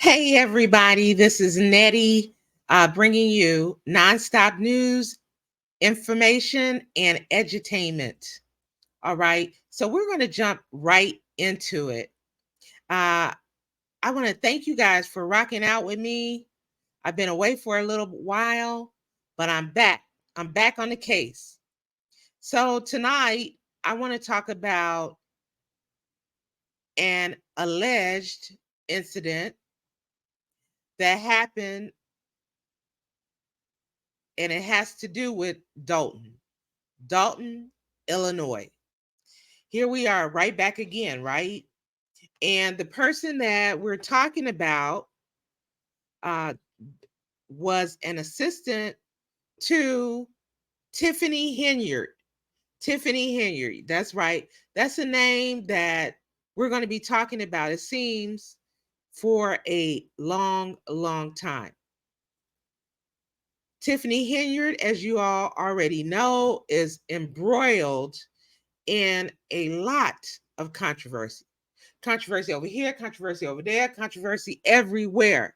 Hey, everybody, this is Nettie bringing you nonstop news, information, and edutainment. All right, so we're going to jump right into it. Uh, I want to thank you guys for rocking out with me. I've been away for a little while, but I'm back. I'm back on the case. So tonight, I want to talk about an alleged incident that happened, and it has to do with Dalton, Illinois. Here we are right back again, right? And the person that we're talking about uh, was an assistant to Tiffany Henyard. Tiffany Henyard, that's right. That's a name that we're going to be talking about, it seems, for a long, long time. Tiffany Henyard, as you all already know, is embroiled in a lot of controversy. Controversy over here, controversy over there, controversy everywhere.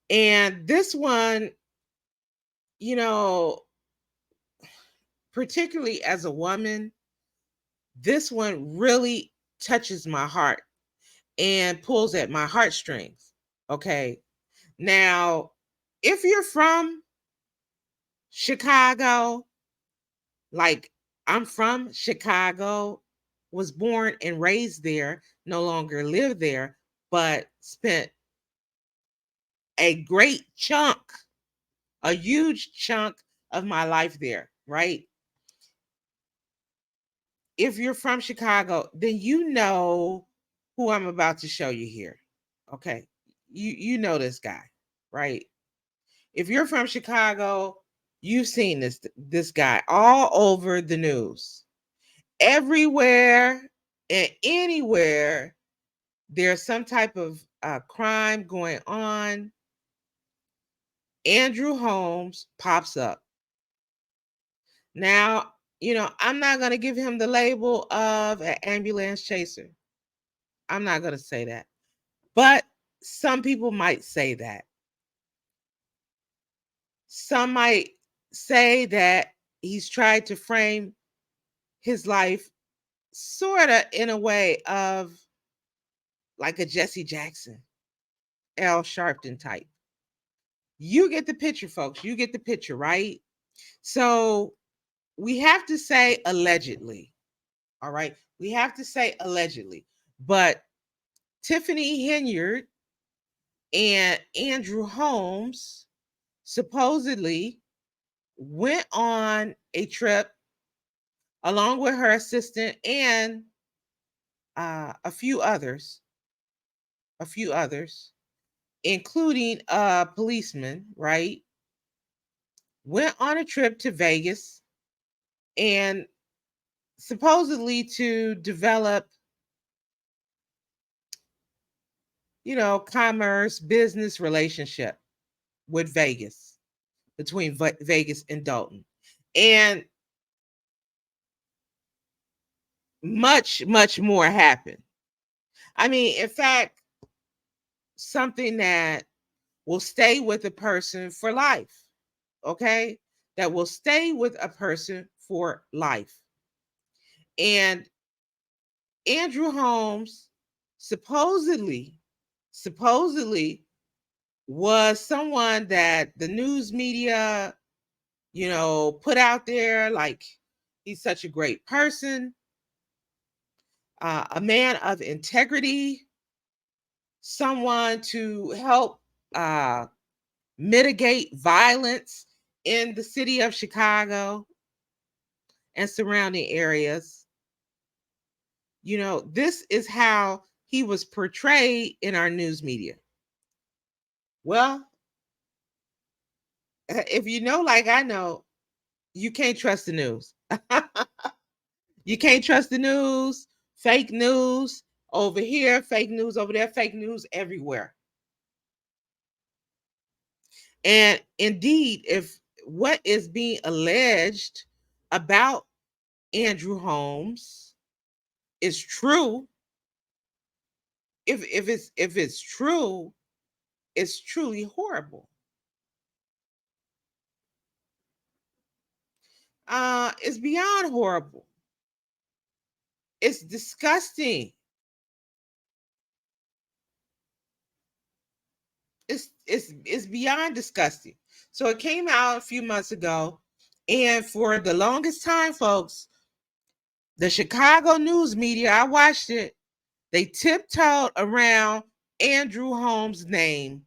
And this one, you know, particularly as a woman, this one really touches my heart and pulls at my heartstrings. Okay. Now, if you're from Chicago, like I'm from Chicago, was born and raised there, no longer live there, but spent a great chunk, a huge chunk of my life there, right? If you're from Chicago, then you know who I'm about to show you here. Okay. You know this guy, right? If you're from Chicago, you've seen this guy all over the news. Everywhere and anywhere there's some type of crime going on, Andrew Holmes pops up. Now, I'm not going to give him the label of an ambulance chaser. I'm not going to say that. But some people might say that. Some might say that he's tried to frame his life sort of in a way of like a Jesse Jackson, Al Sharpton type. You get the picture, folks. You get the picture, right? So we have to say allegedly. All right. We have to say allegedly. But Tiffany Henyard and Andrew Holmes supposedly went on a trip along with her assistant and a few others, including a policeman, right? Went on a trip to Vegas and supposedly to develop, commerce, business relationship with Vegas, between Vegas and Dalton. And much, much more happened. I mean, in fact, something that will stay with a person for life. Okay? That will stay with a person for life. And Andrew Holmes supposedly was someone that the news media, put out there like he's such a great person, a man of integrity, someone to help mitigate violence in the city of Chicago and surrounding areas. This is how he was portrayed in our news media. Well, if you know, like I know, you can't trust the news. You can't trust the news, fake news over here, fake news over there, fake news everywhere. And indeed, if what is being alleged about Andrew Holmes is true, if it's true, it's truly horrible. It's beyond horrible. It's disgusting. It's beyond disgusting. So it came out a few months ago, and for the longest time, folks, the Chicago news media, I watched it, they tiptoed around Andrew Holmes' name.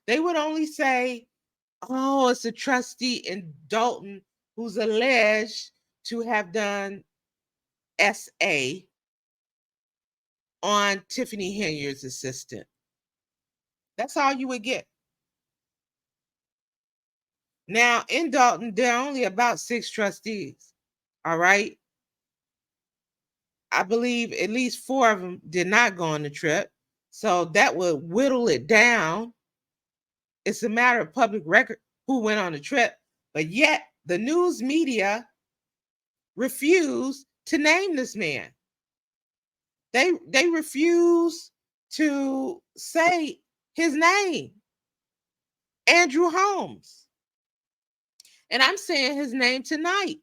They would only say, oh, it's a trustee in Dalton who's alleged to have done SA on Tiffany Henyard's assistant. That's all you would get. Now, in Dalton, there are only about 6 trustees. All right. I believe at least 4 of them did not go on the trip. So that would whittle it down. It's a matter of public record who went on the trip. But yet, the news media refused to name this man. They refuse to say his name, Andrew Holmes. And I'm saying his name tonight.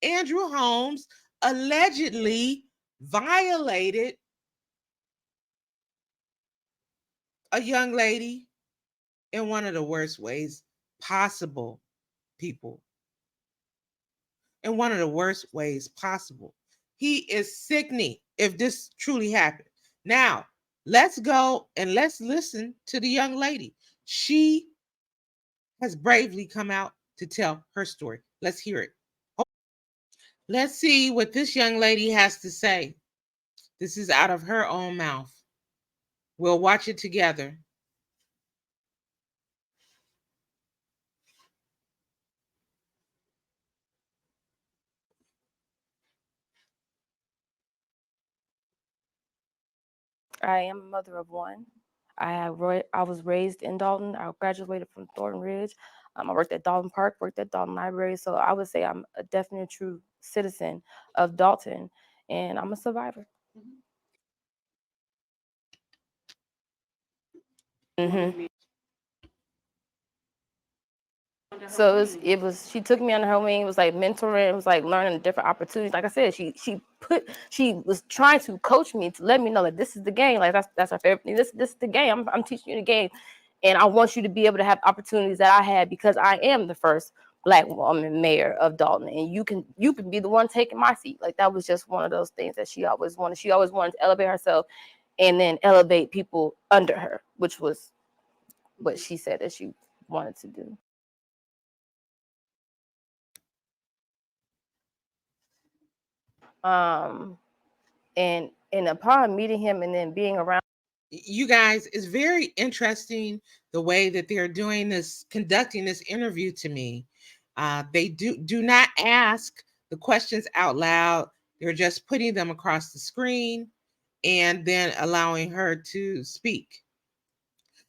Andrew Holmes allegedly violated a young lady in one of the worst ways possible, people. In one of the worst ways possible. He is sickening if this truly happened. Now, let's go and let's listen to the young lady. She has bravely come out to tell her story. Let's hear it. Let's see what this young lady has to say. This is out of her own mouth. We'll watch it together. I am a mother of one. I was raised in Dalton. I graduated from Thornton Ridge. I worked at Dalton Park, worked at Dalton Library. So I would say I'm a definite true citizen of Dalton, and I'm a survivor. Mm-hmm. So it was she took me under her wing. It was like mentoring. It was like learning different opportunities. Like I said, she was trying to coach me to let me know that this is the game. Like that's her favorite thing. This is the game. I'm teaching you the game, and I want you to be able to have opportunities that I had because I am the first Black woman mayor of Dalton, and you can be the one taking my seat. Like that was just one of those things that she always wanted. She always wanted to elevate herself, and then elevate people under her, which was what she said that she wanted to do. Um, and upon meeting him and then being around, You guys, it's very interesting the way that they're doing this, conducting this interview to me. They do not ask the questions out loud. They're just putting them across the screen and then allowing her to speak.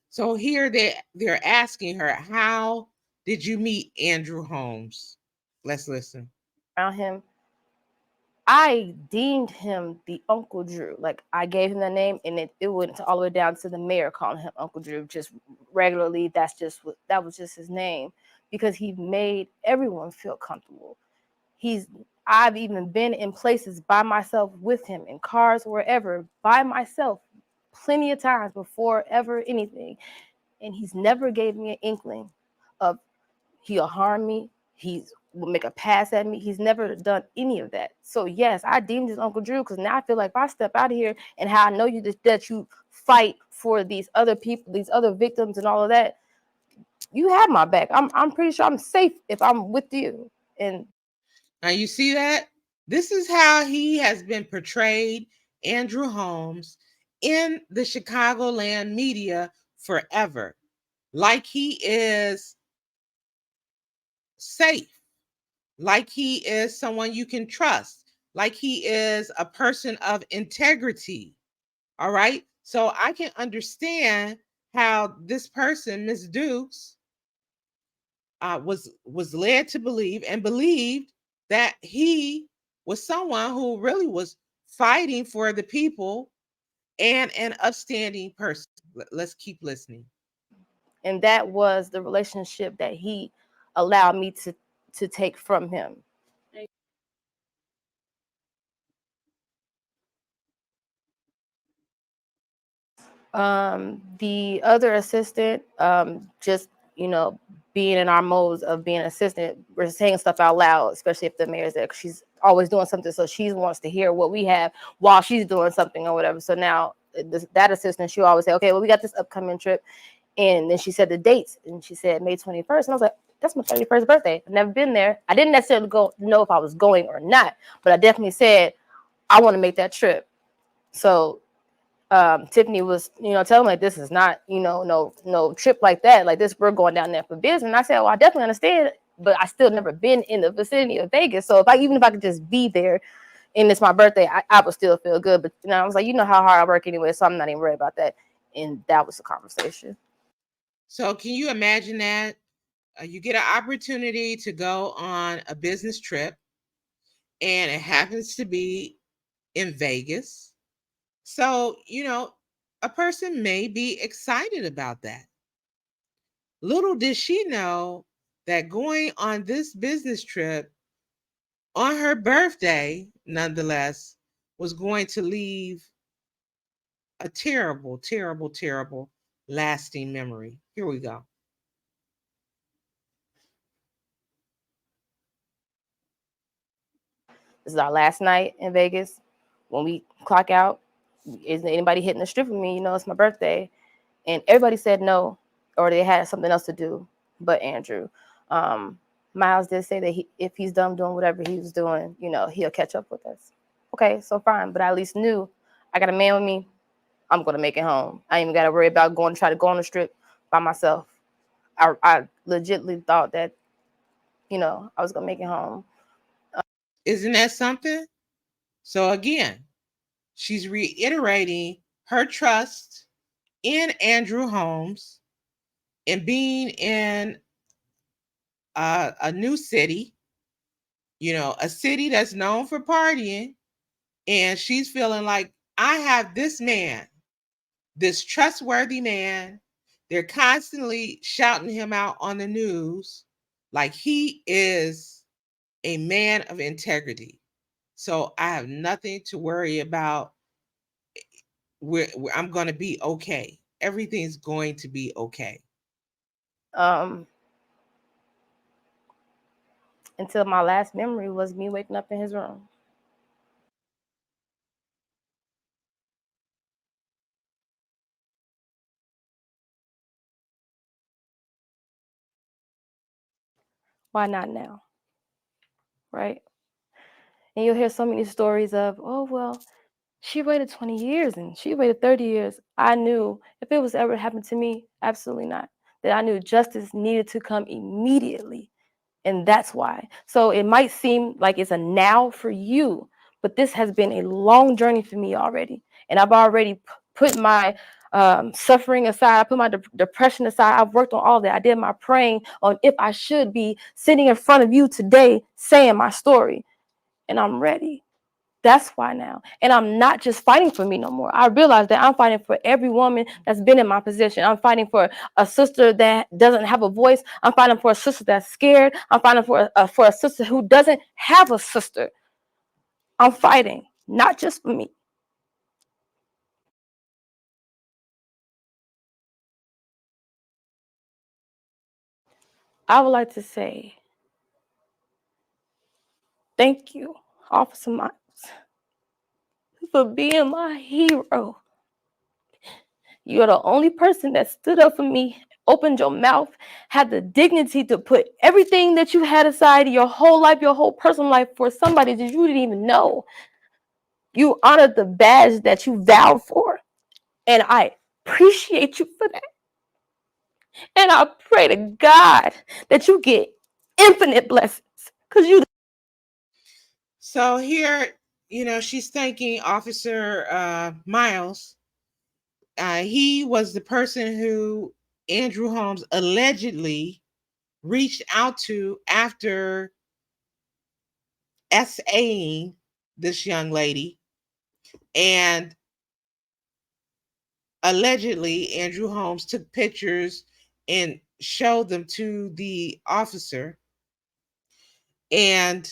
So here they're asking her, how did you meet Andrew Holmes? Let's listen. around him, I deemed him the Uncle Drew. Like I gave him the name, and it went all the way down to the mayor calling him Uncle Drew just regularly. That was just his name because he made everyone feel comfortable. He's I've even been in places by myself with him in cars, wherever, by myself, plenty of times before ever anything, and he's never gave me an inkling of he'll harm me. He will make a pass at me. He's never done any of that. So yes, I deemed his Uncle Drew because now I feel like if I step out of here and how I know you that you fight for these other people, these other victims, and all of that, you have my back. I'm pretty sure I'm safe if I'm with you. And Now you see that? This is how he has been portrayed, Andrew Holmes, in the Chicagoland media forever. Like he is safe, like he is someone you can trust, like he is a person of integrity. All right. So I can understand how this person, Miss Dukes, was led to believe and believed that he was someone who really was fighting for the people and an upstanding person. Let's keep listening. And that was the relationship that he allowed me to take from him. The other assistant, just you know, being in our modes of being an assistant, we're saying stuff out loud, especially if the mayor's there. 'Cause she's always doing something, so she wants to hear what we have while she's doing something or whatever. So now that assistant, she always say, "Okay, well, we got this upcoming trip," and then she said the dates, and she said May 21st, and I was like, "That's my 31st birthday. I've never been there. I didn't necessarily know if I was going or not, but I definitely said I want to make that trip." So Tiffany was, telling me like this is not, no trip like that. Like this, we're going down there for business. And I said, well, I definitely understand, but I still never been in the vicinity of Vegas. So even if I could just be there and it's my birthday, I would still feel good. But I was like, you know how hard I work anyway, so I'm not even worried about that. And that was the conversation. So, can you imagine that? You get an opportunity to go on a business trip, and it happens to be in Vegas. So, a person may be excited about that. Little did she know that going on this business trip on her birthday, nonetheless, was going to leave a terrible, terrible, terrible lasting memory. Here we go. This is our last night in Vegas. When we clock out, isn't anybody hitting the strip with me? It's my birthday. And everybody said no, or they had something else to do. But Andrew, um, Miles did say that if he's done doing whatever he was doing, he'll catch up with us. Okay, so fine. But I at least knew I got a man with me. I'm gonna make it home. I ain't even got to worry about going to try to go on the strip by myself. I legitimately thought that I was gonna make it home. Isn't that something? So, again, she's reiterating her trust in Andrew Holmes and being in a new city, a city that's known for partying. And she's feeling like, I have this man, this trustworthy man. They're constantly shouting him out on the news like he is a man of integrity. So I have nothing to worry about. I'm going to be okay. Everything's going to be okay. Um, until my last memory was me waking up in his room. Why not now? Right? And you'll hear so many stories of, oh, well, she waited 20 years and she waited 30 years. I knew if it was ever happened to me, absolutely not. That I knew justice needed to come immediately. And that's why. So it might seem like it's a now for you, but this has been a long journey for me already. And I've already put my suffering aside. I put my depression aside. I've worked on all that. I did my praying on if I should be sitting in front of you today saying my story. And I'm ready. That's why now. And I'm not just fighting for me no more. I realize that I'm fighting for every woman that's been in my position. I'm fighting for a sister that doesn't have a voice. I'm fighting for a sister that's scared. I'm fighting for a sister who doesn't have a sister. I'm fighting, not just for me. I would like to say thank you, Officer Miles, for being my hero. You're the only person that stood up for me, opened your mouth, had the dignity to put everything that you had aside, your whole life, your whole personal life, for somebody that you didn't even know. You honored the badge that you vowed for. And I appreciate you for that. And I pray to God that you get infinite blessings. Because you. So here, she's thanking Officer Miles. He was the person who Andrew Holmes allegedly reached out to after SAing this young lady. And allegedly Andrew Holmes took pictures and showed them to the officer, and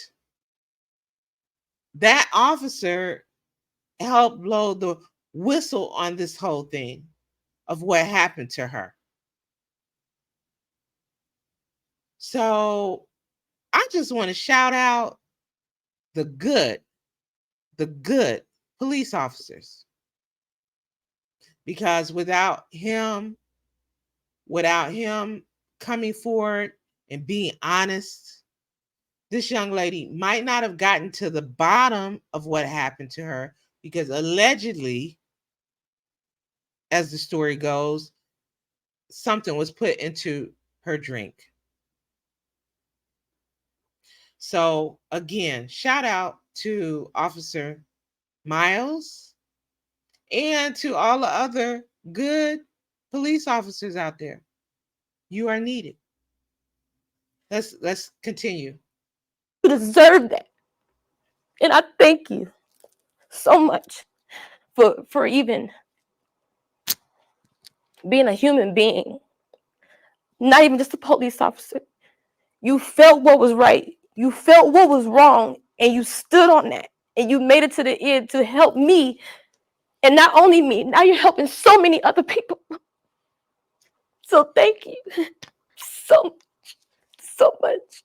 that officer helped blow the whistle on this whole thing of what happened to her. So I just want to shout out the good police officers, because without him coming forward and being honest, this young lady might not have gotten to the bottom of what happened to her, because allegedly, as the story goes, something was put into her drink. So again, shout out to Officer Miles and to all the other good police officers out there. You are needed. Let's continue. You deserve that. And I thank you so much for even being a human being, not even just a police officer. You felt what was right, you felt what was wrong, and you stood on that, and you made it to the end to help me. And not only me, now you're helping so many other people. So thank you so much.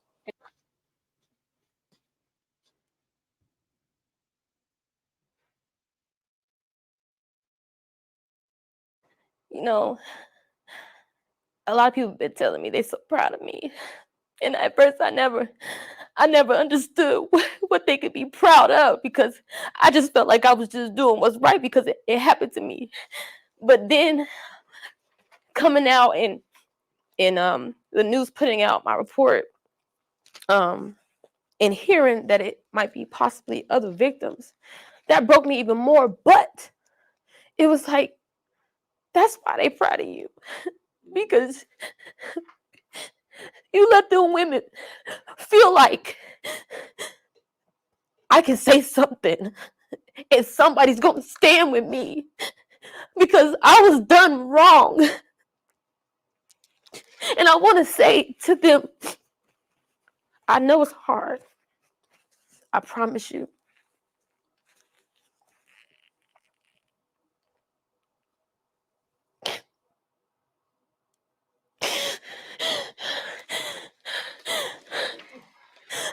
You know, a lot of people have been telling me they're so proud of me. And at first I never understood what they could be proud of, because I just felt like I was just doing what's right because it happened to me. But then coming out and the news putting out my report, and hearing that it might be possibly other victims, that broke me even more. But it was like, that's why they proud of you, because you let them women feel like I can say something and somebody's gonna stand with me because I was done wrong. And I want to say to them, I know it's hard. I promise you.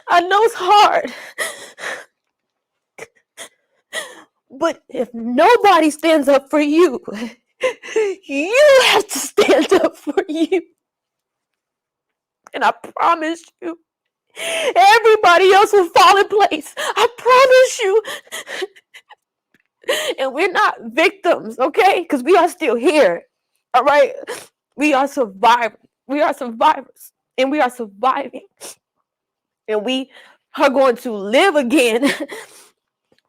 I know it's hard. But if nobody stands up for you, you have to stand up for you. And I promise you, everybody else will fall in place. I promise you. And we're not victims, okay? Because we are still here. All right? We are survivors. We are survivors. And we are surviving. And we are going to live again.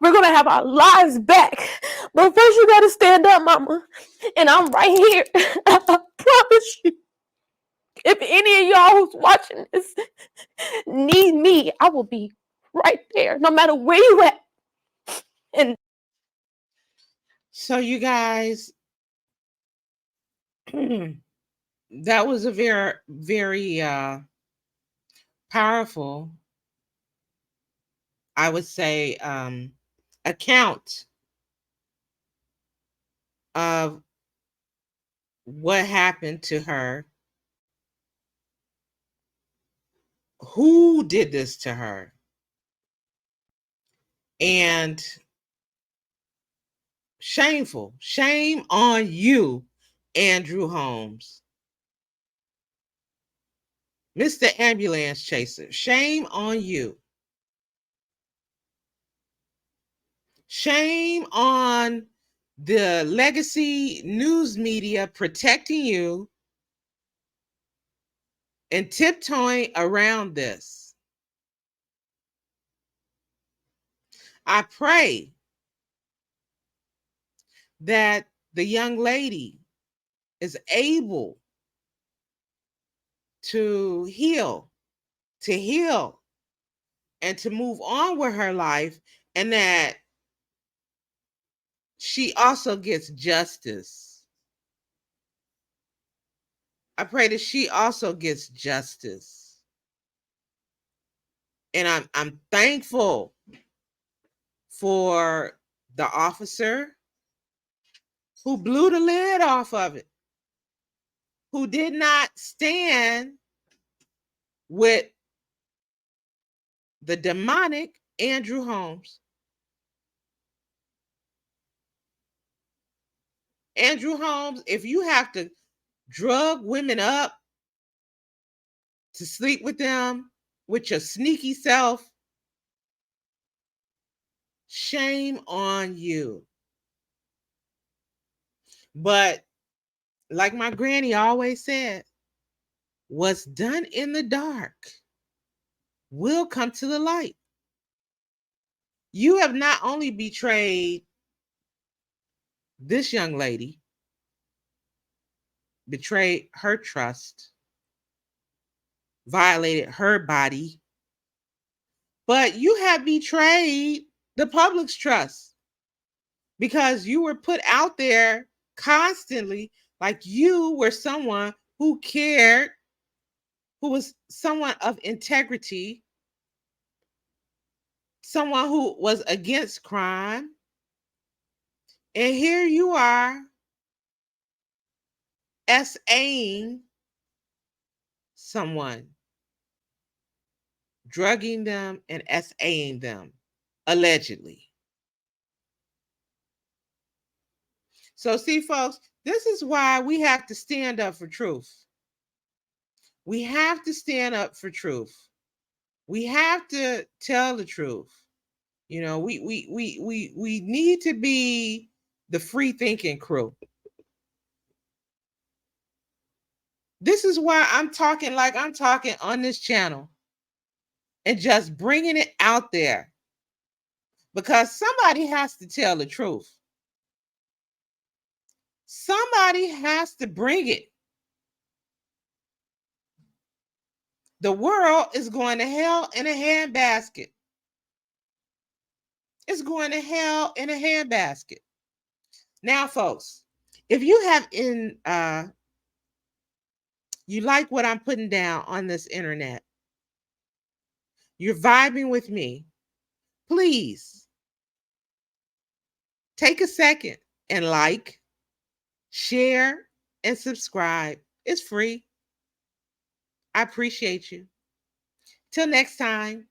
We're going to have our lives back. But first, you got to stand up, mama. And I'm right here. I promise you. If any of y'all who's watching this need me, I will be right there, no matter where you at. And So you guys, that was a very powerful, I would say, account of what happened to her, who did this to her, and shameful. Shame on you, Andrew Holmes, Mr. Ambulance Chaser. Shame on you. Shame on the legacy news media protecting you and tiptoeing around this. I pray that the young lady is able to heal, and to move on with her life, and that she also gets justice. I pray that she also gets justice. And I'm thankful for the officer who blew the lid off of it, who did not stand with the demonic Andrew Holmes. Andrew Holmes, if you have to drug women up to sleep with them with your sneaky self, shame on you. But like my granny always said, what's done in the dark will come to the light. You have not only betrayed this young lady, betrayed her trust, violated her body, but you have betrayed the public's trust because you were put out there constantly like you were someone who cared, who was someone of integrity, someone who was against crime. And here you are SAing someone, drugging them and SAing them, allegedly. So, see, folks, this is why we have to stand up for truth. We have to stand up for truth. We have to tell the truth. You know, we need to be the free thinking crew. This is why I'm talking like I'm talking on this channel and just bringing it out there, because somebody has to tell the truth. Somebody has to bring it. The world is going to hell in a handbasket. It's going to hell in a handbasket. Now, folks, if you have you like what I'm putting down on this internet, you're vibing with me, please take a second and like, share, and subscribe. It's free. I appreciate you. Till next time.